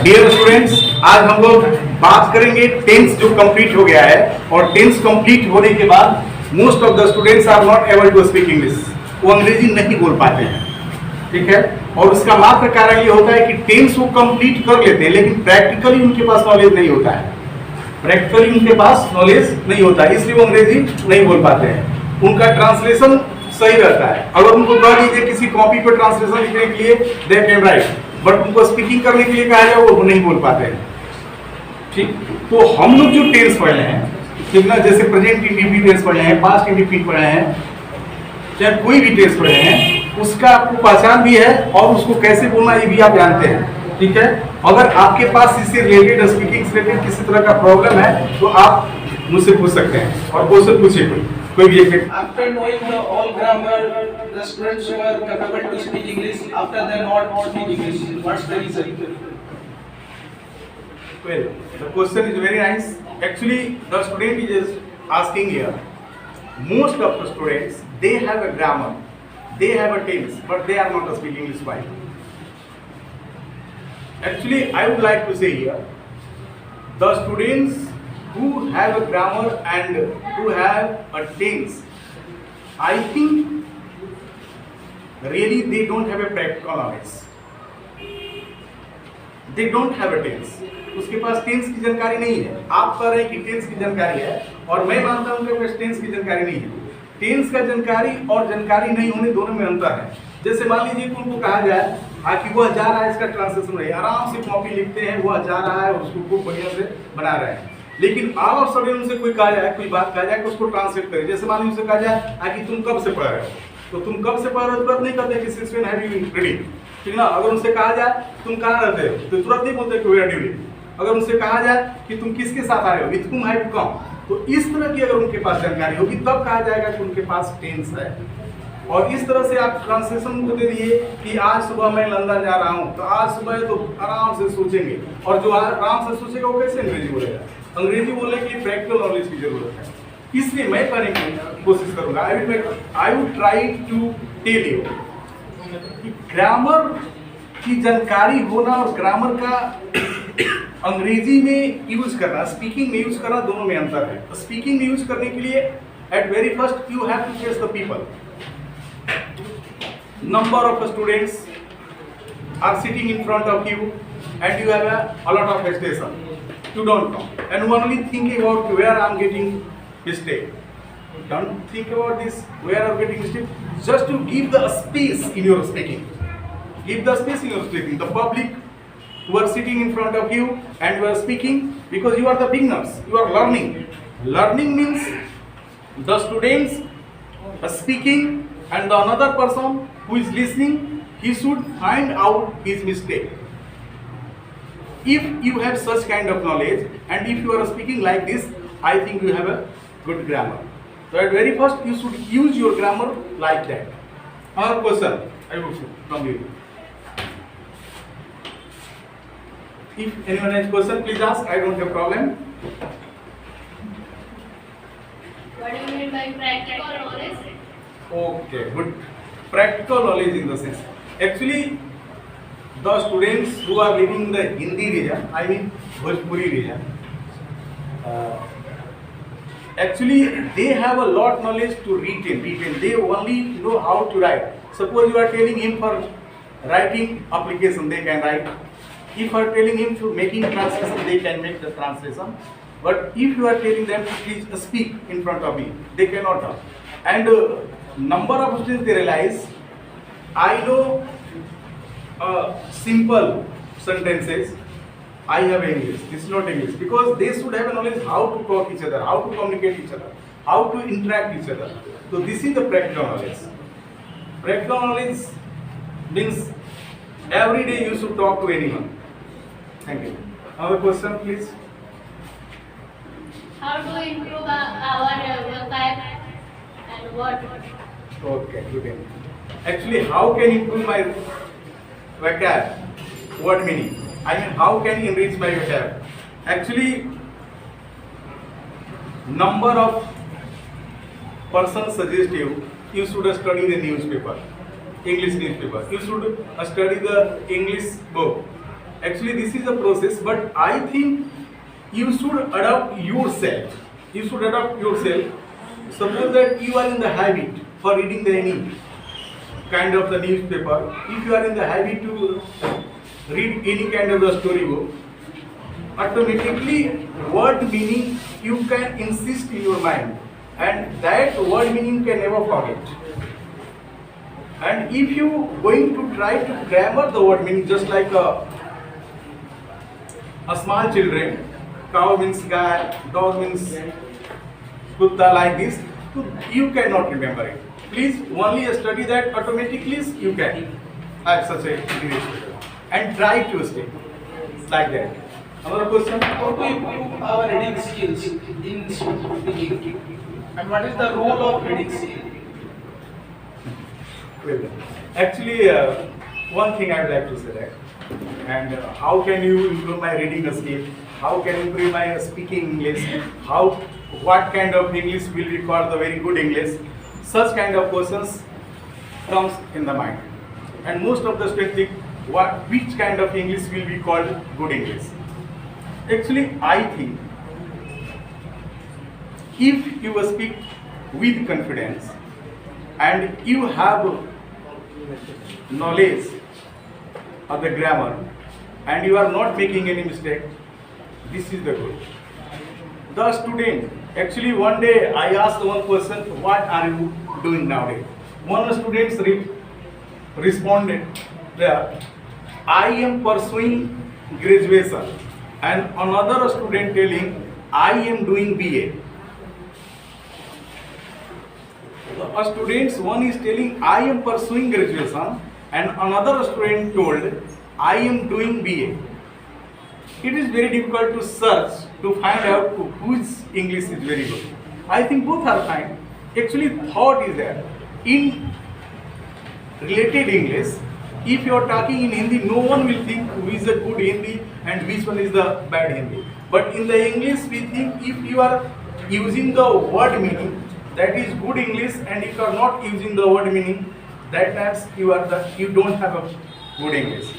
Dear students, आज हम लोग बात करेंगे टेंस जो कंप्लीट हो गया है। और टेंस कंप्लीट होने के बाद most of the students are not able to speak English. वो अंग्रेजी नहीं बोल पाते हैं, ठीक है। और उसका मात्र कारण ये होता है कि टेंस वो कंप्लीट कर लेते हैं, लेकिन प्रैक्टिकली उनके पास नॉलेज नहीं होता है। प्रैक्टिकली उनके पास नॉलेज नहीं होता है, इसलिए वो अंग्रेजी नहीं बोल पाते हैं। उनका ट्रांसलेशन सही रहता है। अगर उनको कह दीजिए किसी कॉपी पर ट्रांसलेशन लिखने के लिए दे कैन राइट, बट उनको स्पीकिंग करने के लिए कहा जाए वो नहीं बोल पाते हैं, ठीक। तो हम लोग जो टेंस पढ़े हैं, ठीक ना, जैसे प्रेजेंट इंडेफिनिट टेंस पढ़े हैं, पास्ट इंडेफिनिट पढ़े हैं, चाहे कोई भी टेंस पढ़े हैं, उसका आपको पहचान भी है और उसको कैसे बोलना ये भी आप जानते हैं, ठीक है। अगर आपके पास इससे रिलेटेड स्पीकिंग से रिलेटेड किसी तरह का प्रॉब्लम है तो आप मुझसे पूछ सकते हैं, और क्वेश्चन पूछिए कोई भी एक। After knowing the all grammar, the students were capable to speak English. After they not speak English, what's the reason? Well, the question is very nice. Actually, the student is asking here. Most of the students, they have a grammar, they have a tense, but they are not speaking English well. Actually, I would like to say here, the students who have a grammar and who have a tense, I think really they don't have a practical knowledge. They don't have a tense. उसके past tense की जानकारी नहीं है। आप कह रहे हैं कि टेंस की जानकारी है, और मैं मानता हूं कि उनके पास टेंस की जानकारी नहीं है। टेंस का जानकारी और जानकारी नहीं होने दोनों में अंतर है। जैसे मान लीजिए कि उनको कहा जाए कि वह जा रहा है, इसका ट्रांसलेशन है, आराम से कॉपी लिखते हैं, वह जा रहा है और उसको खूब बढ़िया से बना रहे हैं। लेकिन ऑल ऑफ सडन उनसे कोई कहा जाए, कोई बात कहा जाए कि उसको ट्रांसलेट करें। जैसे मान लीजिए उनसे कहा जाए कि तुम कब से पढ़ रहे हो, तो तुम कब से पढ़ रहे हो तुरंत नहीं कहते कि since when have you been reading, ठीक ना। अगर उनसे कहा जाए तुम कहाँ रहते हो, तो तुरंत नहीं बोलते कि वी आर ड्यूरिंग। अगर उनसे कहा जाए कि तुम किसके साथ आए हो, with whom have you come, तो इस तरह की अगर उनके पास जानकारी होगी तब कहा जाएगा कि उनके पास टेंस है। और इस तरह से आप ट्रांसलेशन को दे दिए कि आज सुबह मैं लंदन जा रहा हूँ, तो आज सुबह तो आराम से सोचेंगे, और जो आराम से सोचेगा वो कैसे अंग्रेजी बोलेगा। अंग्रेजी बोलने के लिए प्रैक्टिकल नॉलेज की जरूरत है। इसलिए मैं करने की कोशिश करूंगा। I would try to tell you कि ग्रामर की जानकारी होना और ग्रामर का अंग्रेजी में यूज करना, स्पीकिंग में यूज करना, दोनों में अंतर है। स्पीकिंग में यूज करने के लिए at very first you have to face the people. Number of students are sitting in front of you and you have a lot of hesitation. You don't know, and you only thinking about where I am getting mistake. Don't think about this, where I am getting mistake. Just to give the space in your speaking. Give the space in your speaking. The public who are sitting in front of you and you are speaking, because you are the beginners. You are learning. Learning means the students are speaking and the another person who is listening, he should find out his mistake. If you have such kind of knowledge and if you are speaking like this, I think you have a good grammar. So at very first you should use your grammar like that. Another question I will from you. If anyone has question, please ask. I don't have problem. What do you mean by practical knowledge? Okay, good. Practical knowledge in the sense. Actually, the students who are living in the Hindi region, I mean Bhojpuri region, actually they have a lot knowledge to retain. They only know how to write. Suppose you are telling him for writing application, they can write. If you are telling him to making translation, they can make the translation. But if you are telling them to please speak in front of me, they cannot talk. And number of students, they realize, I know simple sentences, I have English, this is not English, because they should have a knowledge how to talk each other, how to communicate each other, how to interact each other. So this is the practical knowledge. Practical knowledge means every day you should talk to anyone. Thank you. Another question, please. How to improve our vocab and what? Okay, good. Actually, how can improve my vocab? What meaning? I mean, how can you enrich my vocab? Actually, number of persons suggest you should study the newspaper. English newspaper. You should study the English book. Actually, this is a process, but I think you should adopt yourself. You should adopt yourself. Suppose that you are in the habit for reading the any kind of the newspaper. If you are in the habit to read any kind of the storybook, automatically word meaning you can insist in your mind, and that word meaning you can never forget. And if you going to try to grammar the word meaning just like a small children, cow means guy, dog means kutta, like this, so you cannot remember it. Please only study that, automatically you can have such a integration and try to stay like that. Another question? How to improve our reading skills in speaking? And what is the role of reading skill? Well, actually, one thing I would like to say that, and how can you improve my reading skill? How can you improve my speaking English? What kind of English will require the very good English? Such kind of questions comes in the mind, and most of the students think which kind of English will be called good English. Actually, I think if you speak with confidence and you have knowledge of the grammar and you are not making any mistake, this is the good. The student, actually one day I asked one person, what are you doing nowadays? One student responded that I am pursuing graduation, and another student telling I am doing BA. A student, one is telling I am pursuing graduation and another student told I am doing BA. It is very difficult to search to find out whose English is very good. I think both are fine. Actually, thought is that in related English, if you are talking in Hindi, no one will think who is a good Hindi and which one is the bad Hindi. But in the English, we think if you are using the word meaning, that is good English, and if you are not using the word meaning, that means you don't have a good English.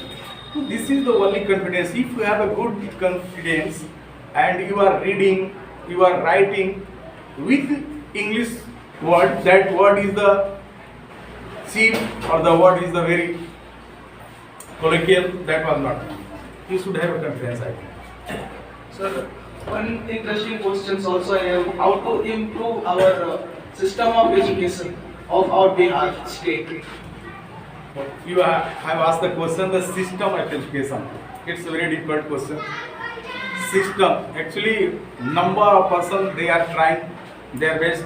So this is the only confidence. If you have a good confidence and you are reading, you are writing with English word, that word is the cheap or the word is the very colloquial, that was not. You should have a confidence, I think. Sir, one interesting question also I have, how to improve our system of education of our Bihar state. You have asked the question, the system of education. It's a very difficult question. System, actually number of persons, they are trying their best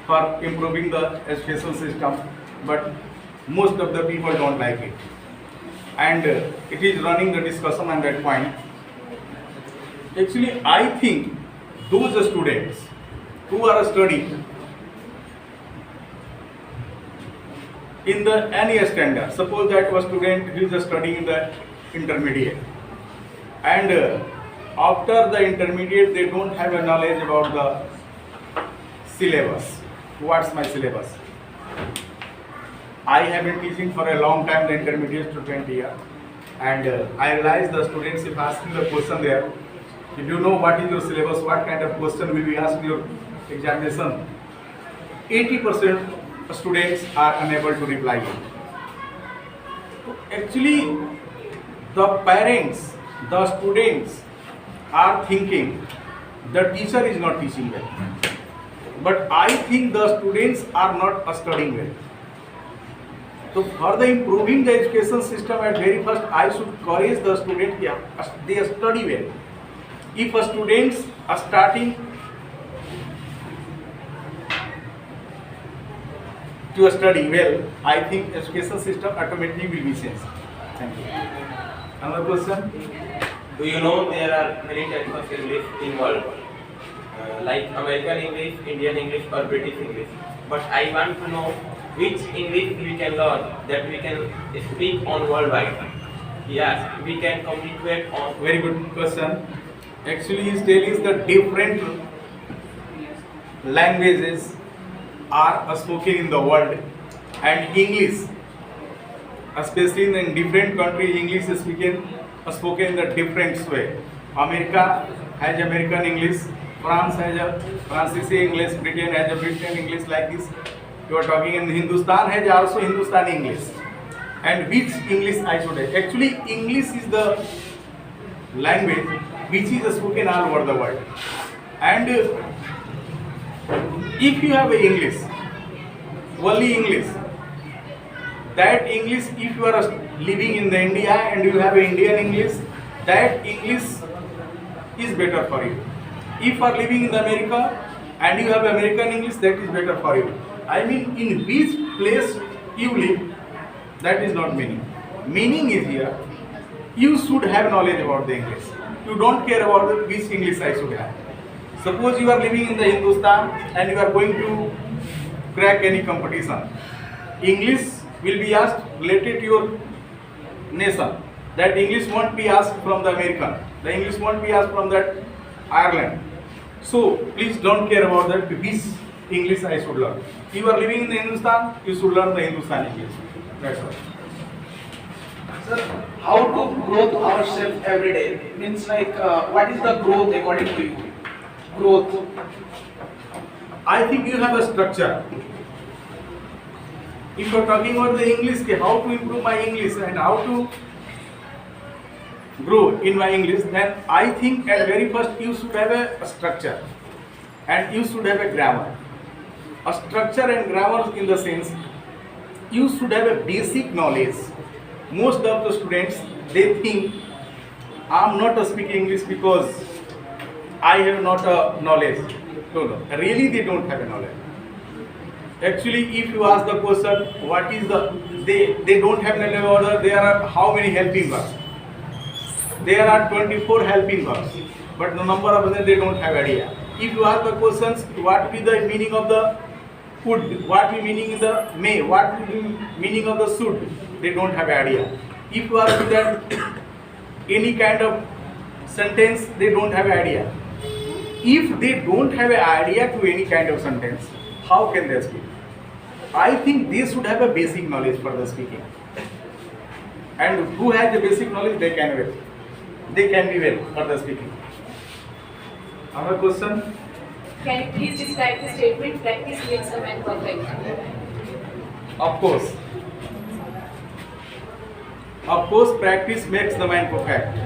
for improving the education system, but most of the people don't like it. And it is running the discussion on that point. Actually, I think those students who are studying in the any standard, suppose that was student who is studying in the intermediate, and after the intermediate they don't have a knowledge about the syllabus. What's my syllabus? I have been teaching for a long time the intermediate to 20 years, and I realize the students, if asking the question there, if you know what is your syllabus, what kind of question will be asked in your examination, 80% students are unable to reply. Actually, the parents, the students are thinking the teacher is not teaching well, but I think the students are not studying well. So for the improving the education system, at very first I should encourage the students, they study well. If a students are starting to study well, I think education system automatically will be changed. Thank you. Another question? Do you know there are many types of English in world, like American English, Indian English, or British English? But I want to know which English we can learn that we can speak on worldwide. Yes, we can communicate on. Very good question. Actually, he is telling the different languages are spoken in the world, and English especially in different countries, English is spoken in a different way. America has American English, France has a Francis English, Britain has a British English like this. You are talking in Hindustan has also Hindustani English. And which English I should have? Actually, English is the language which is spoken all over the world. And if you have a English, only English, that English, if you are living in the India and you have Indian English, that English is better for you. If you are living in America and you have American English, that is better for you. I mean, in which place you live, that is not meaning. Meaning is here, you should have knowledge about the English. You don't care about which English I should have. Suppose you are living in the Hindustan and you are going to crack any competition. English will be asked related to your nation. That English won't be asked from the American. The English won't be asked from that Ireland. So please don't care about that which English I should learn. If you are living in the Hindustan, you should learn the Hindustani English. That's all. Sir, how to grow ourselves every day? Means like, what is the growth according to you? Growth. I think you have a structure. If you are talking about the English, how to improve my English and how to grow in my English, then I think at very first you should have a structure and you should have a grammar. A structure and grammar in the sense, you should have a basic knowledge. Most of the students, they think, I am not speaking English because I have not a knowledge. No. Really they don't have a knowledge. Actually, if you ask the question, what is the, they don't have knowledge order, there are how many helping verbs? There are 24 helping verbs, but the number of them they don't have idea. If you ask the questions, what will be the meaning of the would, what will be meaning of the may, what will be meaning of the should, they don't have idea. If you ask that any kind of sentence, they don't have idea. If they don't have an idea to any kind of sentence, how can they speak? I think they should have a basic knowledge for the speaking. And who has the basic knowledge, they can well. They can be well for the speaking. Another question? Can you please describe the statement, practice makes a man perfect? Of course. Of course, practice makes the man perfect.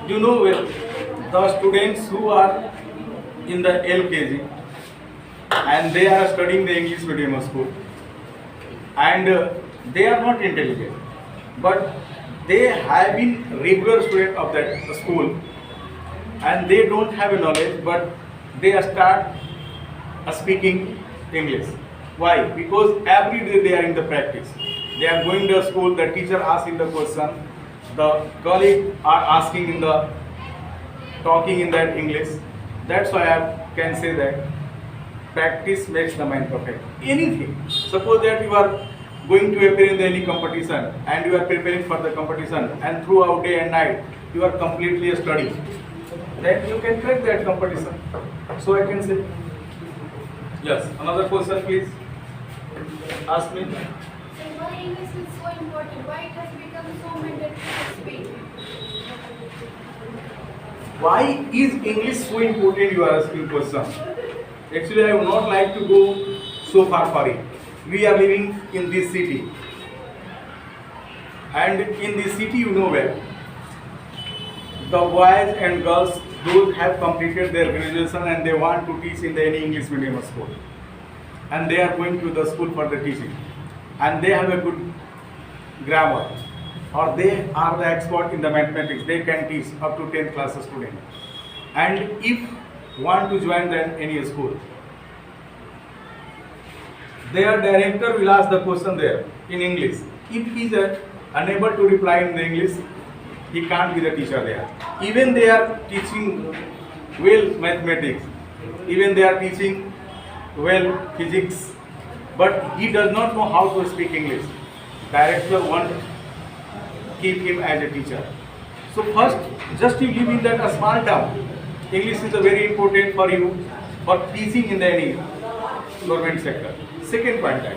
You know well, the students who are in the LKG and they are studying the English medium school and they are not intelligent, but they have been regular student of that school and they don't have a knowledge, but they start speaking English. Why? Because every day they are in the practice. They are going to school, the teacher asking the question, the colleagues are asking in the talking in that English. That's why I can say that practice makes the man perfect. Anything. Suppose that you are going to appear in any competition and you are preparing for the competition and throughout day and night you are completely studying, then you can crack that competition. So I can say. Yes. Another question, please. Ask me. So why English is so important? Why it has become so mandatory to speak? Why is English so important, you are asking question? Actually, I would not like to go so far for it. We are living in this city. And in this city, you know well, the boys and girls, those have completed their graduation and they want to teach in the any English medium school. And they are going to the school for the teaching. And they have a good grammar. Or they are the expert in the mathematics. They can teach up to 10th class student. And if want to join them any school, their director will ask the question there in English. If he is unable to reply in the English, he can't be the teacher there. Even they are teaching well mathematics, even they are teaching well physics, but he does not know how to speak English. Director won't keep him as a teacher. So first, just you live in that a small town, English is a very important for you for teaching in the any government sector. second point that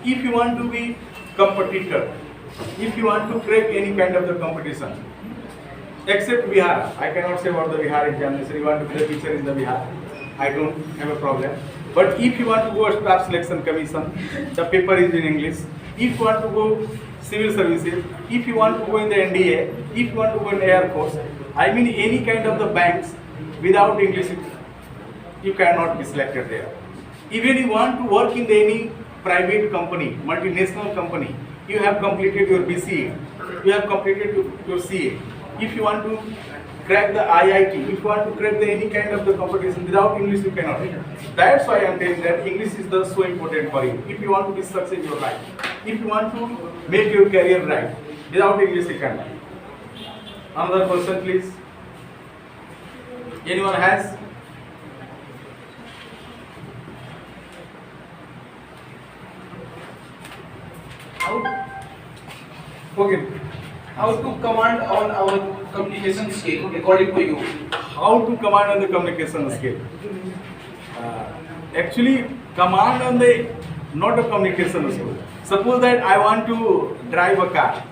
if you want to be competitor, if you want to crack any kind of the competition, except Bihar, I cannot say about the Bihar examination. You want to be the teacher in the Bihar, I don't have a problem. But if you want to go staff selection commission, the paper is in English. If you want to go civil services, if you want to go in the NDA, if you want to go in the Air Force, I mean any kind of the banks, without English, you cannot be selected there. Even you want to work in any private company, multinational company, you have completed your BCA, you have completed your CA. If you want to crack the IIT, if you want to crack any kind of the competition, without English you cannot. That's why I am telling that English is so important for you. If you want to be success in your life, if you want to make your career right, without English you cannot. Another question, please. Anyone has? Okay. How to command on our communication skill according to you? How to command on the communication skill? Actually, command on the not a communication skill. Suppose that I want to drive a car,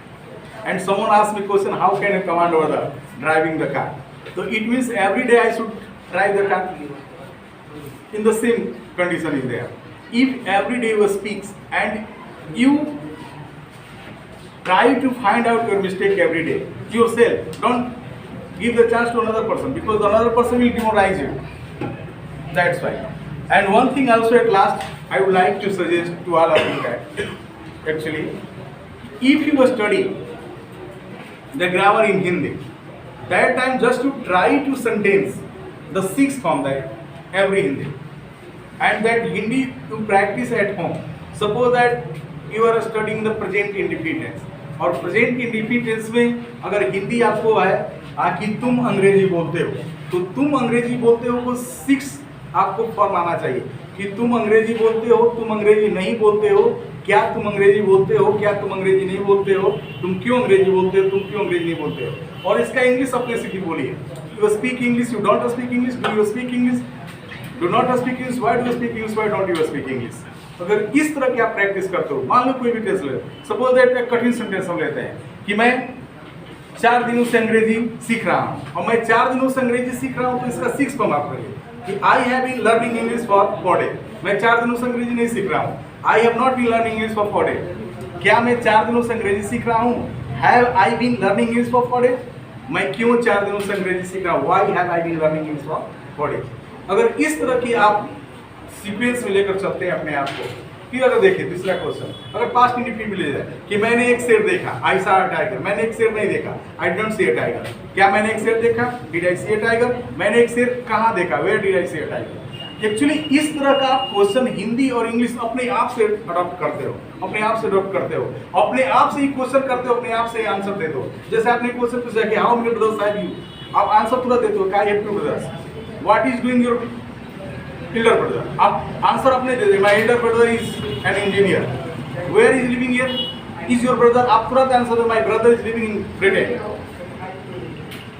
and someone asks me question, how can I command over the driving the car? So it means every day I should drive the car. In the same condition is there. If every day you speaks and you try to find out your mistake every day yourself, don't give the chance to another person, because another person will demoralize you. That's why. And one thing also at last I would like to suggest to all of you that actually if you study the grammar in Hindi, that time just to try to sentence the sixth form, that every Hindi, and that Hindi to practice at home. Suppose that you are studying the present indefinite tense, और present indefinite tense में अगर हिंदी आपको है कि तुम अंग्रेजी बोलते हो, तो तुम अंग्रेजी बोलते हो को 6 आपको फॉर्म आना चाहिए कि तुम अंग्रेजी बोलते हो, तुम अंग्रेजी नहीं बोलते हो, क्या तुम अंग्रेजी बोलते हो, क्या तुम अंग्रेजी नहीं बोलते हो, तुम क्यों अंग्रेजी बोलते हो, तुम क्यों अंग्रेजी नहीं बोलते हो। और इसका इंग्लिश अपने से भी बोलिए। You speak English, you don't speak English, do you speak English, do not speak English, why do you speak English, why don't you speak English. अगर इस तरह की आप प्रैक्टिस करते हो, मान लो कोई भी टेस्ट ले, सपोज दैट एक कठिन सेंटेंस हम लेते हैं कि मैं 4 दिनों से अंग्रेजी सीख रहा हूँ, और मैं 4 दिनों से अंग्रेजी सीख रहा हूँ, तो इसका 6 फॉर्म आप करिए कि I have been learning English for 4 day. मैं 4 दिनों से अंग्रेजी नहीं सीख रहा हूँ, I have not been learning English for 4 day. क्या मैं 4 दिनों से अंग्रेजी सीख रहा हूँ? Have I been learning English for 4 day. मैं क्यों 4 दिनों से अंग्रेजी सीख रहा हूँ? Why have I been learning English for 4 day. अगर इस तरह की आप सीक्वेंस में लेकर चलते हैं अपने आप को, फिर अगर देखिए दूसरा क्वेश्चन, अगर पास्ट इंडेफिनिट ले जाए कि मैंने एक शेर देखा, आई सॉ अ टाइगर, मैंने एक शेर नहीं देखा, I don't see a tiger. क्या मैंने एक शेर देखा? Did I see a tiger? मैंने एक शेर कहाँ देखा? Where did I see a tiger? Actually इस तरह का आप क्वेश्चन हिंदी और इंग्लिश अपने आप से अडॉप्ट करते हो, अपने आप से अडॉप्ट करते हो, अपने आप से ही क्वेश्चन करते हो, अपने आप से ही आंसर देते हो। जैसे आपने क्वेश्चन पूछा कि how many brothers have you, आप आंसर पूरा देते हो, I have 2 brothers. What is doing your elder brother? आप आंसर अपने दे दे, my elder brother is an engineer. Where is living here? Is your brother? आप तुरंत आंसर दो, my brother is living in Britain.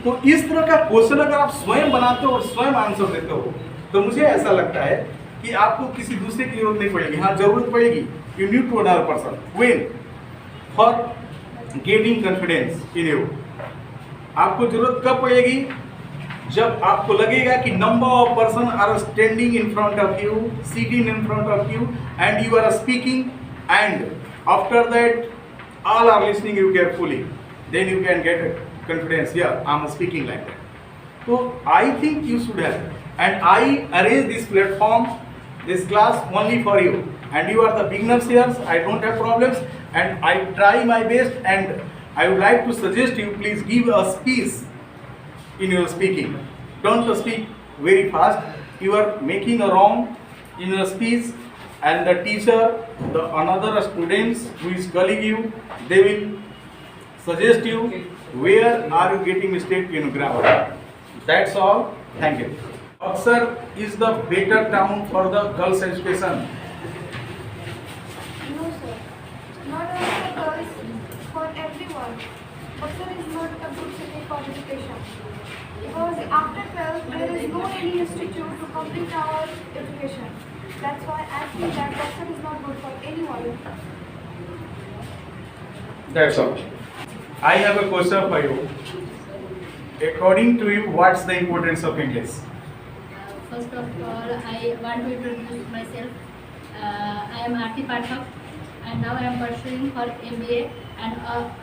तो इस तरह का क्वेश्चन अगर आप स्वयं बनाते हो और स्वयं आंसर देते हो, तो मुझे ऐसा लगता है कि आपको किसी दूसरे की जरूरत नहीं पड़ेगी। हाँ, जरूरत पड़ेगी, you need to another person. When? For gaining confidence in you. आपको जरूरत कब पड़ेगी? जब आपको लगेगा कि number of person are standing in front of you, sitting in front of you, and you are speaking, and after that all are listening you carefully, then you can get confidence. Yeah, I'm speaking like that. So I think you should have, and I arrange this platform, this class only for you, and you are the beginners here. I don't have problems, and I try my best, and I would like to suggest you, please give a speech in your speaking. Don't speak very fast. You are making a wrong in your speech, and the teacher, the another students who is calling you, they will suggest you where are you getting mistake in grammar. That's all. Thank you. Buxar is the better town for the girls' education. No, sir. Not only for girls, for everyone. Buxar is not a good city for education. Because after 12, there is no any institute to complete our education. That's why I feel that boxer is not good for anyone. That's all. I have a question for you. According to you, what's the importance of English? First of all, I want to introduce myself. I am Aarti Pathak, and now I am pursuing for MBA, and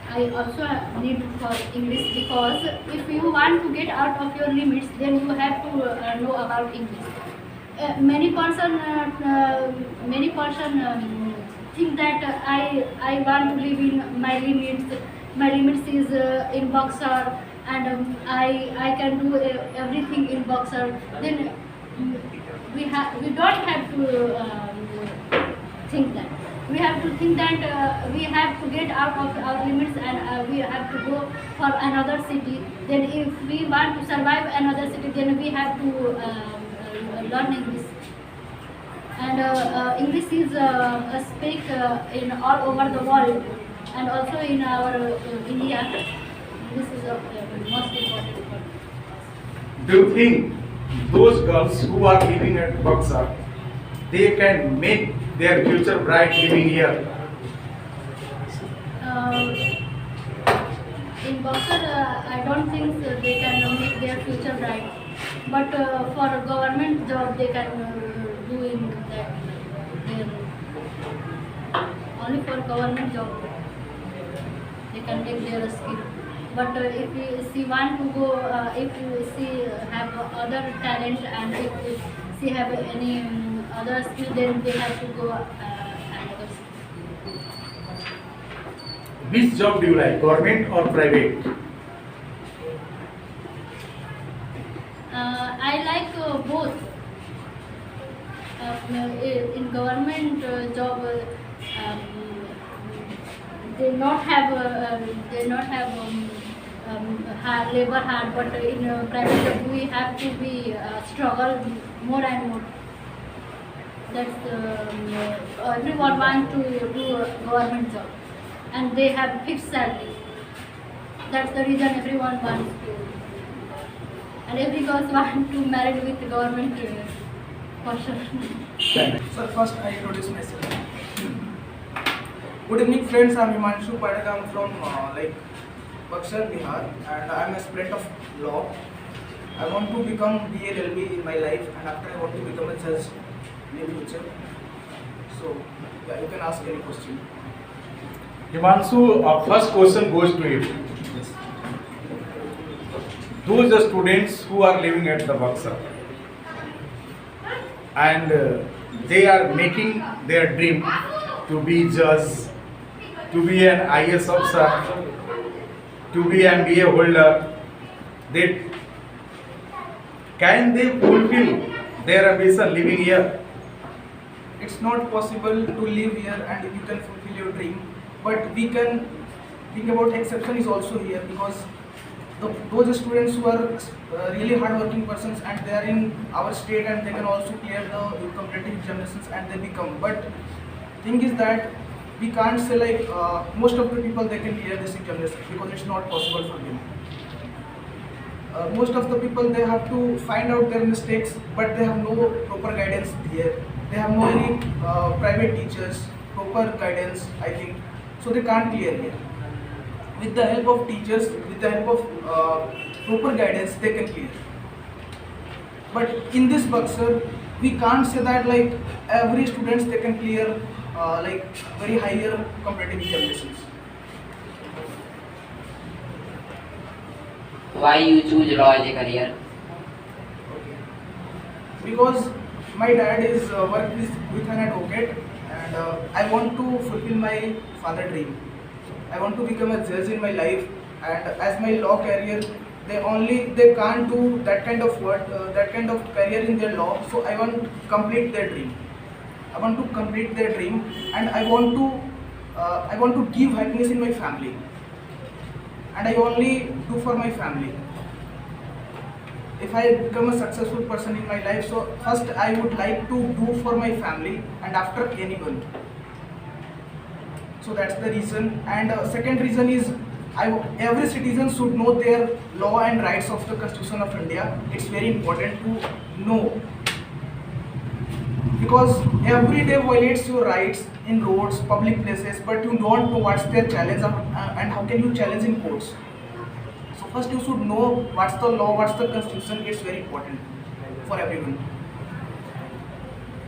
I also need for English, because if you want to get out of your limits, then you have to know about English. Many person think that I want to live in my limits. My limits is in boxer, and I can do everything in boxer. Then we don't have to think that. We have to think that we have to get out of our limits, and we have to go for another city. Then if we want to survive another city, then we have to learn English. And English is speak in all over the world, and also in our India. This is most important for us. Do you think those girls who are living at Buxar, they can make their future bright living here? In boxer, I don't think they can make their future bright. But for a government job, they can do in that. Only for government job, they can make their skill. But if she want to go, if she have other talent, and if she have any other skill, then they have to go another skill. Which job do you like, government or private? I like both. In government job, they not have hard labor hard, but in private job we have to be struggle more and more. That's everyone want to do a government job, and they have fixed salary. That's the reason everyone wants to, and every girl want to marry with the government person. Sir, first I introduce myself. Good evening, friends. I'm Himanshu Pathak. I'm from Buxar, Bihar, and I'm a student of law. I want to become BLLB in my life, and after I want to become a judge in the future. So, yeah, you can ask any question. Himanshu, our first question goes to you. Yes. Those are students who are living at the Buxar, and they are making their dream to be judge, to be an IS officer, to be an MBA holder. Can they fulfill their ambition living here? It's not possible to live here and you can fulfill your dream, but we can think about exception is also here, because those students who are really hardworking persons and they are in our state and they can also clear the competitive examinations and they become. But thing is that we can't say most of the people they can clear this examination, because it's not possible for them. Most of the people, they have to find out their mistakes, but they have no proper guidance here. They have no any private teachers, proper guidance, I think, so they can't clear here. With the help of teachers, with the help of proper guidance, they can clear. But in this Buxar, we can't say that every students they can clear very higher competitive examinations. Why you choose law as a career? Because my dad is worked with an advocate, and I want to fulfill my father's dream. I want to become a judge in my life, and as my law career, they can't do that kind of work, that kind of career in their law. So I want to complete their dream. I want to complete their dream, and I want to give happiness in my family, and I only do for my family. If I become a successful person in my life, so first I would like to do for my family, and after anyone. So that's the reason. And second reason is every citizen should know their law and rights of the Constitution of India. It's very important to know because every day violates your rights in roads, public places, but you don't know what's their challenge and how can you challenge in courts. So first you should know what's the law, what's the constitution. It's very important for everyone.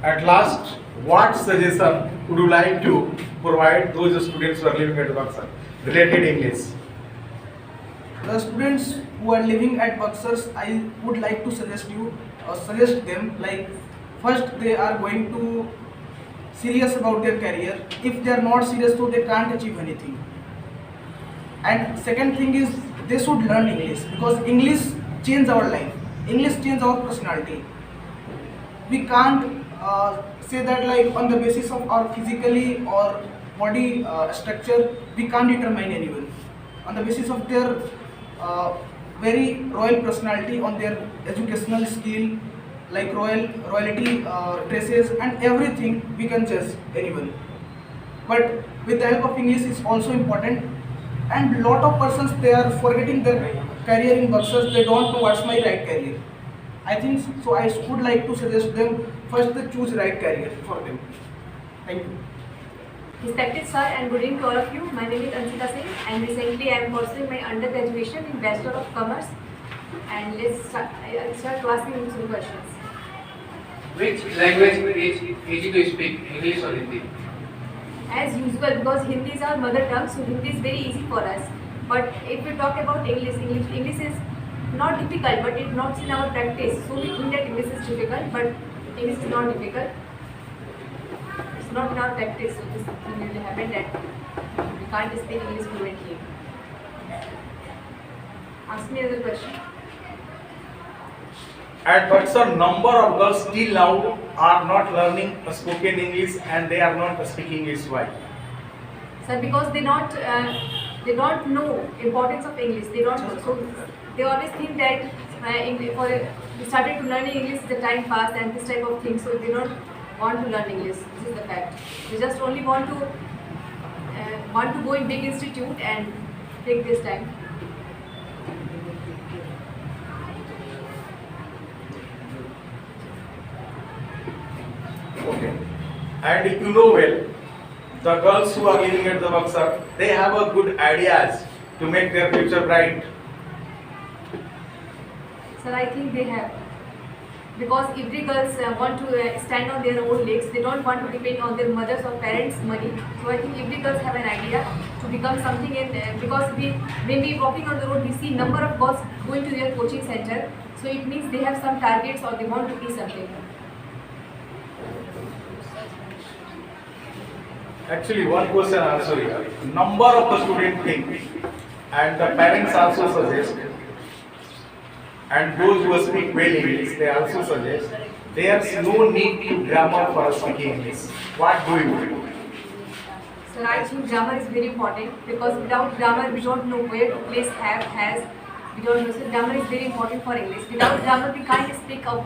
At last, what suggestion would you like to provide those students who are living at Buxar related English? The students who are living at Buxar, I would like to suggest them, like, first they are going to serious about their career. If they are not serious, so they can't achieve anything. And second thing is they should learn English, because English changes our life. English changes our personality. We can't say that like on the basis of our physically or body structure, we can't determine anyone. On the basis of their very royal personality, on their educational skill, like royalty dresses and everything, we can judge anyone. But with the help of English is also important. And lot of persons, they are forgetting their career in Buxar. They don't know what's my right career. I think so. I would like to suggest them first they choose right career for them. Thank you. Respected sir and good evening to all of you. My name is Ansita Singh and recently I am pursuing my undergraduation in Bachelor of Commerce. And I'll start to asking you some questions. Which language is easy to speak, English or Hindi? As usual, because Hindi is our mother tongue, so Hindi is very easy for us. But if we talk about English is not difficult, but it's not in our practice. So we think that English is difficult, but English is not difficult. It's not in our practice, so this thing really happened that we can't speak English fluently. Ask me another question. At Buxar, number of girls still now are not learning spoken English and they are not speaking English. Why? Sir, because they don't know importance of English. They don't know. So they always think that we started to learn English, the time passed and this type of thing. So they don't want to learn English. This is the fact. They just only want to go in big institute and take this time. Okay. And if you know well, the girls who are living at the Buxar, they have a good ideas to make their future bright. Sir, I think they have. Because every girls want to stand on their own legs. They don't want to depend on their mothers or parents' money. So I think every girls have an idea to become something. Because when we walking on the road, we see number of girls going to their coaching center. So it means they have some targets or they want to be something. Actually, one question answer here. Number of the students think, and the parents also suggest, and those who speak well English, they also suggest, there's no need to grammar for speaking English. What do you do? So I think grammar is very important because without grammar we don't know where to place have, has. We don't know. So grammar is very important for English. Without grammar we can't speak up.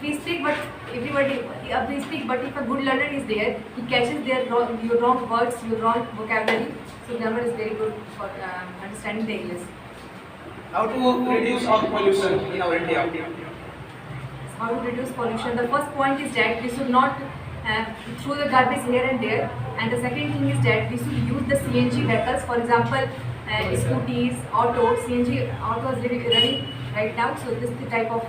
We speak, but we speak. But if a good learner is there, he catches your wrong words, your wrong vocabulary. So grammar is very good for understanding the English. How to reduce our pollution in our India? How to reduce pollution? The first point is that we should not throw the garbage here and there. And the second thing is that we should use the CNG vehicles. For example, scooters, autos. CNG auto is running right now. So this is the type of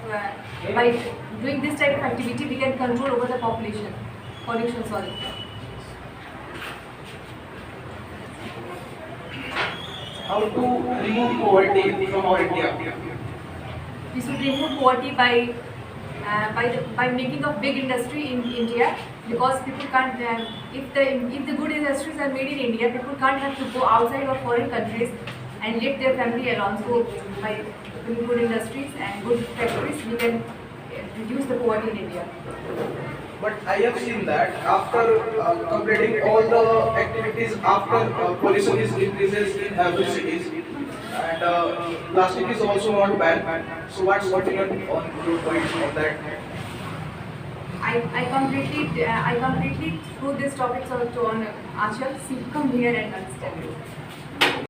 by doing this type of activity, we can control over the pollution. Sorry. How to remove poverty from our India? We should remove poverty by making a big industry in India, because people can't. If the good industries are made in India, people can't have to go outside of foreign countries and let their family alone. So by doing good industries and good factories, we can reduce the poverty in India. But I have seen that after completing all the activities, after pollution is increases in every cities, and plastic is also not banned. So what's your point on that? I completely threw this topic on Achal. So come here and understand it.